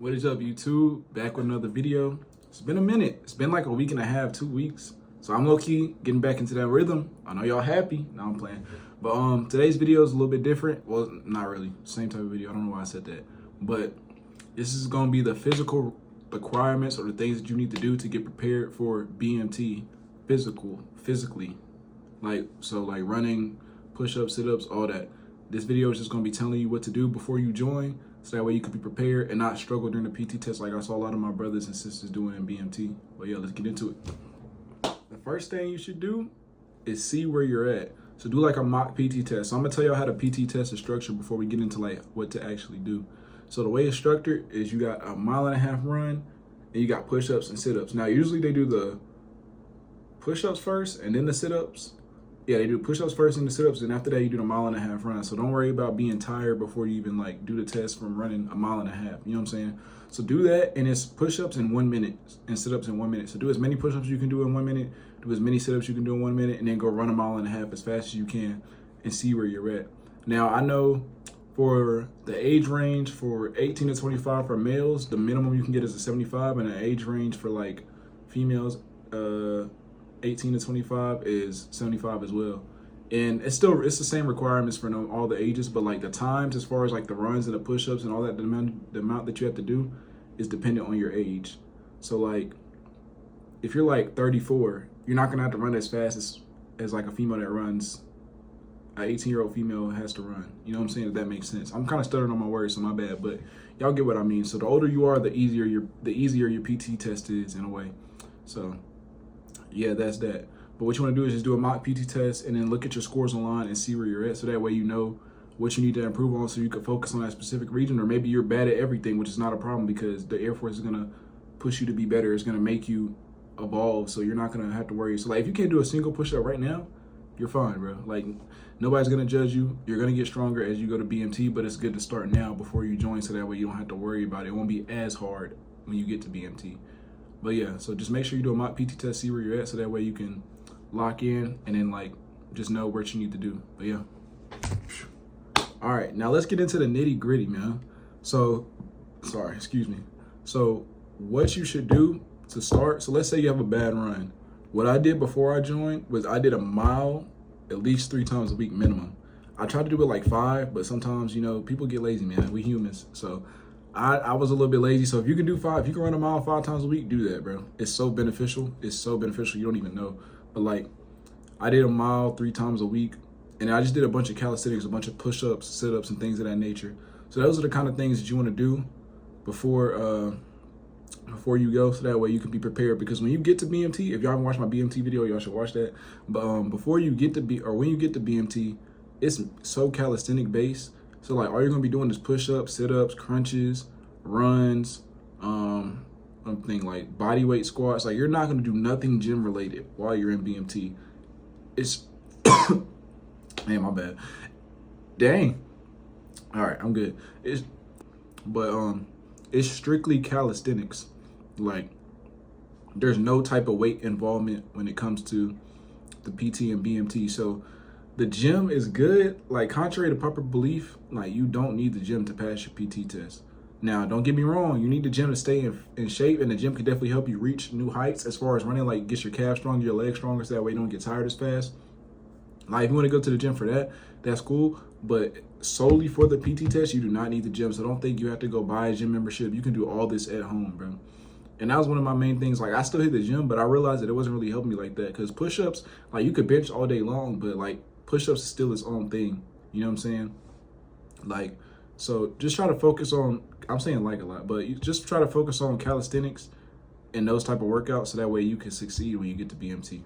What is up, YouTube? Back with another video. It's been a minute. It's been like a week and a half, 2 weeks. So I'm low-key getting back into that rhythm. I know y'all happy. Now I'm playing. But today's video is a little bit different. Well, not really. Same type of video. I don't know why I said that. But this is going to be the physical requirements or the things that you need to do to get prepared for BMT physically. Like running, push-ups, sit-ups, all that. This video is just going to be telling you what to do before you join, so that way you can be prepared and not struggle during the PT test like I saw a lot of my brothers and sisters doing in BMT. But yeah, let's get into it. The first thing you should do is see where you're at. So do like a mock PT test. So I'm gonna tell y'all how the PT test is structured before we get into like what to actually do. So the way it's structured is you got a 1.5 mile run and you got push-ups and sit-ups. Now usually they do the push-ups first and then the sit-ups. Yeah, they do push-ups first and the sit-ups, and after that you do the 1.5 mile run. So don't worry about being tired before you even like do the test from running 1.5 miles. You know what I'm saying? So do that, and it's push-ups in 1 minute and sit-ups in 1 minute. So do as many push-ups you can do in 1 minute, do as many sit-ups you can do in 1 minute, and then go run 1.5 miles as fast as you can and see where you're at. Now I know for the age range for 18 to 25 for males, the minimum you can get is a 75, and the age range for like females, 18 to 25 is 75 as well. And it's the same requirements for all the ages, but like the times as far as like the runs and the push-ups and all that, the amount that you have to do is dependent on your age. So like if you're like 34, you're not gonna have to run as fast as like a female that runs, an 18-year-old female has to run. You know what I'm saying? If that makes sense. I'm kind of stuttering on my words, so my bad, but y'all get what I mean. So the older you are, the easier your PT test is in a way. So yeah, that's that. But what you want to do is just do a mock PT test and then look at your scores online and see where you're at, so that way you know what you need to improve on, so you can focus on that specific region. Or maybe you're bad at everything, which is not a problem, because the Airforce is going to push you to be better. It's going to make you evolve, so you're not going to have to worry. So like if you can't do a single push-up right now, you're fine, bro. Like nobody's going to judge you. You're going to get stronger as you go to BMT, but it's good to start now before you join, so that way you don't have to worry about it. It won't be as hard when you get to BMT. But yeah, so just make sure you do a mock PT test, see where you're at, so that way you can lock in and then like just know what you need to do. But yeah. All right, now let's get into the nitty gritty, man. So, excuse me. So what you should do to start, so let's say you have a bad run. What I did before I joined was I did a mile at least 3 times a week minimum. I tried to do it like 5, but sometimes, you know, people get lazy, man. We humans. So I was a little bit lazy. So if you can do 5, if you can run a mile 5 times a week, do that, bro. It's so beneficial. It's so beneficial. You don't even know. But like, I did a mile 3 times a week, and I just did a bunch of calisthenics, a bunch of push-ups, sit-ups, and things of that nature. So those are the kind of things that you want to do before you go, so that way you can be prepared. Because when you get to BMT, if y'all haven't watched my BMT video, y'all should watch that. But before you get to when you get to BMT, it's so calisthenic based. So like all you're gonna be doing is push-ups, sit-ups, crunches, runs, something like body weight squats. Like you're not gonna do nothing gym related while you're in BMT. It's man, my bad. Dang. All right, I'm good. It's strictly calisthenics. Like there's no type of weight involvement when it comes to the PT and BMT. So the gym is good. Like contrary to popular belief, like you don't need the gym to pass your PT test. Now, don't get me wrong, you need the gym to stay in shape, and the gym can definitely help you reach new heights as far as running, like get your calves stronger, your legs stronger, so that way you don't get tired as fast. Like if you want to go to the gym for that, that's cool. But solely for the PT test, you do not need the gym. So don't think you have to go buy a gym membership. You can do all this at home, bro. And that was one of my main things. Like I still hit the gym, but I realized that it wasn't really helping me like that. Because push-ups, like you could bench all day long, but like push-ups is still its own thing. You know what I'm saying? Like, so just try to focus on, I'm saying like a lot, but you just try to focus on calisthenics and those type of workouts, so that way you can succeed when you get to BMT.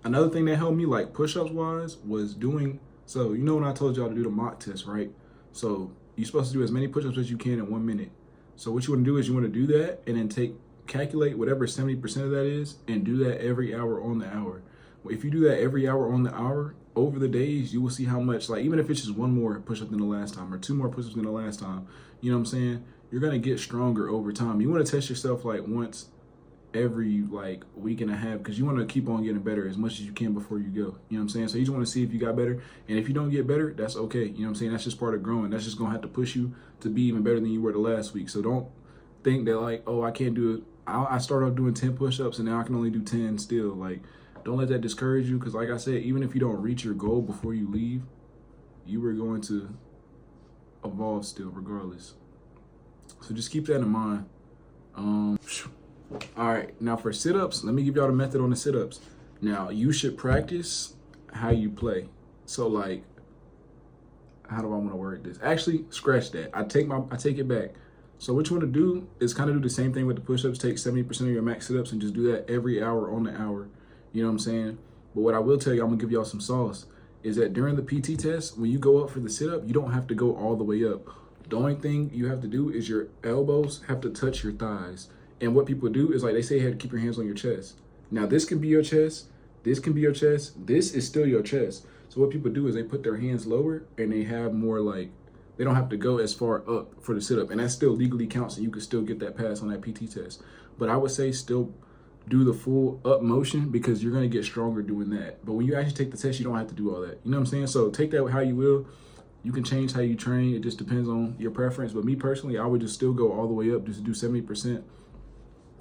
Another thing that helped me like push-ups wise was doing, so you know when I told y'all to do the mock test, right? So you're supposed to do as many push-ups as you can in 1 minute. So what you want to do is you want to do that and then calculate whatever 70% of that is and do that every hour on the hour. If you do that every hour on the hour, over the days, you will see how much, like even if it's just 1 more push-up than the last time or 2 more push-ups than the last time, you know what I'm saying? You're going to get stronger over time. You want to test yourself like once every like week and a half, because you want to keep on getting better as much as you can before you go. You know what I'm saying? So you just want to see if you got better. And if you don't get better, that's okay. You know what I'm saying? That's just part of growing. That's just going to have to push you to be even better than you were the last week. So don't think that like, oh, I can't do it. I started off doing 10 push-ups and now I can only do 10 still. Like, don't let that discourage you, because like I said, even if you don't reach your goal before you leave, you are going to evolve still regardless. So just keep that in mind. All right, now for sit-ups, let me give y'all the method on the sit-ups. Now, you should practice how you play. So like, how do I want to word this? Actually, scratch that. I take it back. So what you want to do is kind of do the same thing with the push-ups. Take 70% of your max sit-ups and just do that every hour on the hour. You know what I'm saying? But what I will tell you, I'm gonna give y'all some sauce, is that during the PT test, when you go up for the sit-up, you don't have to go all the way up. The only thing you have to do is your elbows have to touch your thighs. And what people do is, like, they say you have to keep your hands on your chest. Now, this can be your chest. This can be your chest. This is still your chest. So what people do is they put their hands lower and they have more like, they don't have to go as far up for the sit-up. And that still legally counts and you can still get that pass on that PT test. But I would say still do the full up motion, because you're going to get stronger doing that. But when you actually take the test, you don't have to do all that. You know what I'm saying? So take that how you will. You can change how you train. It just depends on your preference. But me personally, I would just still go all the way up, just do 70%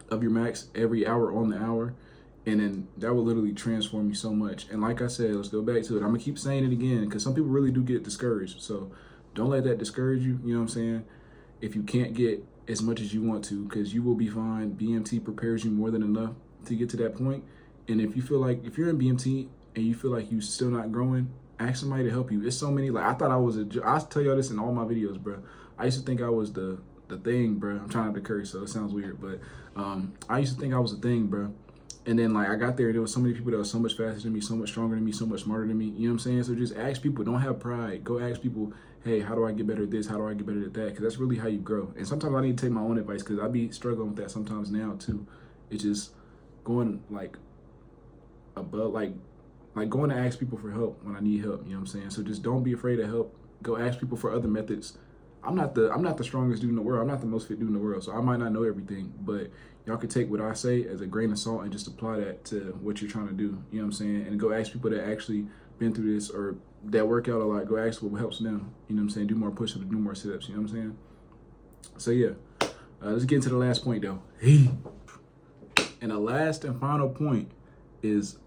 of your max every hour on the hour. And then that will literally transform you so much. And like I said, let's go back to it. I'm gonna keep saying it again, because some people really do get discouraged. So don't let that discourage you. You know what I'm saying? If you can't get as much as you want to, because you will be fine. BMT prepares you more than enough to get to that point. And if you feel like, if you're in BMT and you feel like you're still not growing, ask somebody to help you. It's so many, like, I thought I was I tell y'all this in all my videos, bro. I used to think I was the thing, bro. I'm trying not to curse, so it sounds weird, but I used to think I was the thing, bro. And then like I got there, there was so many people that were so much faster than me, so much stronger than me, so much smarter than me. You know what I'm saying? So just ask people. Don't have pride. Go ask people, hey, how do I get better at this? How do I get better at that? Because that's really how you grow. And sometimes I need to take my own advice, because I be struggling with that sometimes now too. It's just going like above, like going to ask people for help when I need help. You know what I'm saying? So just don't be afraid of help. Go ask people for other methods. I'm not the strongest dude in the world. I'm not the most fit dude in the world. So I might not know everything, but y'all can take what I say as a grain of salt and just apply that to what you're trying to do. You know what I'm saying? And go ask people that actually been through this or that work out a lot. Go ask what helps them. You know what I'm saying? Do more push-ups, do more sit-ups. You know what I'm saying? So yeah, let's get into the last point though. And the last and final point is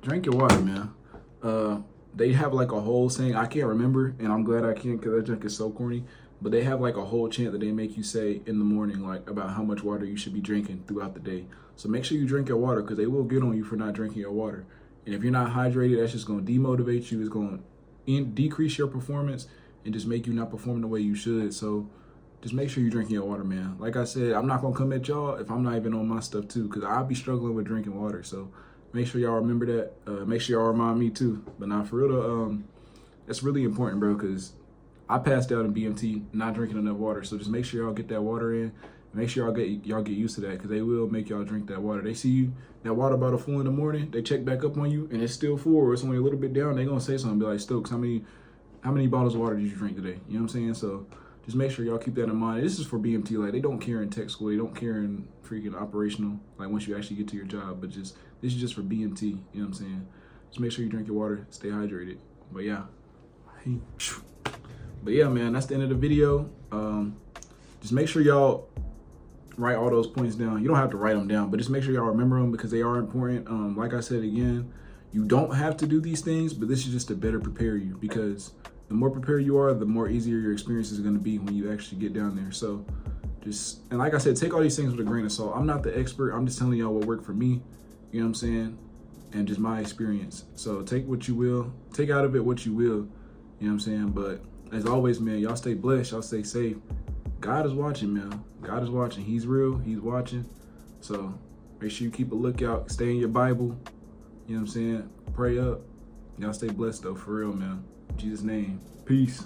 drink your water, man. They have like a whole saying, I can't remember, and I'm glad I can't, because that drink is so corny, but they have like a whole chant that they make you say in the morning, like about how much water you should be drinking throughout the day. So make sure you drink your water, because they will get on you for not drinking your water. And if you're not hydrated, that's just going to demotivate you. It's going to decrease your performance and just make you not perform the way you should. So just make sure you're drinking your water, man. Like I said, I'm not going to come at y'all if I'm not even on my stuff too, because I'll be struggling with drinking water. So make sure y'all remember that. Make sure y'all remind me too. But now for real though, it's really important, bro, because I passed out in BMT not drinking enough water. So just make sure y'all get that water in. Make sure y'all get used to that, because they will make y'all drink that water. They see you, that water bottle full in the morning, they check back up on you and it's still full, or it's only a little bit down, they gonna say something, be like, Stokes, how many bottles of water did you drink today? You know what I'm saying? So just make sure y'all keep that in mind. This is for BMT. Like, they don't care in tech school. They don't care in freaking operational, like once you actually get to your job. But just this is just for BMT. You know what I'm saying? Just make sure you drink your water. Stay hydrated. But yeah. But yeah, man, that's the end of the video. Just make sure y'all write all those points down. You don't have to write them down, but just make sure y'all remember them, because they are important. Like I said again, you don't have to do these things, but this is just to better prepare you, because the more prepared you are, the more easier your experience is going to be when you actually get down there. So just, and like I said, take all these things with a grain of salt. I'm not the expert. I'm just telling y'all what worked for me. You know what I'm saying? And just my experience. So take what you will. Take out of it what you will. You know what I'm saying? But as always, man, y'all stay blessed. Y'all stay safe. God is watching, man. God is watching. He's real. He's watching. So make sure you keep a lookout. Stay in your Bible. You know what I'm saying? Pray up. Y'all stay blessed, though, for real, man. In Jesus' name. Peace.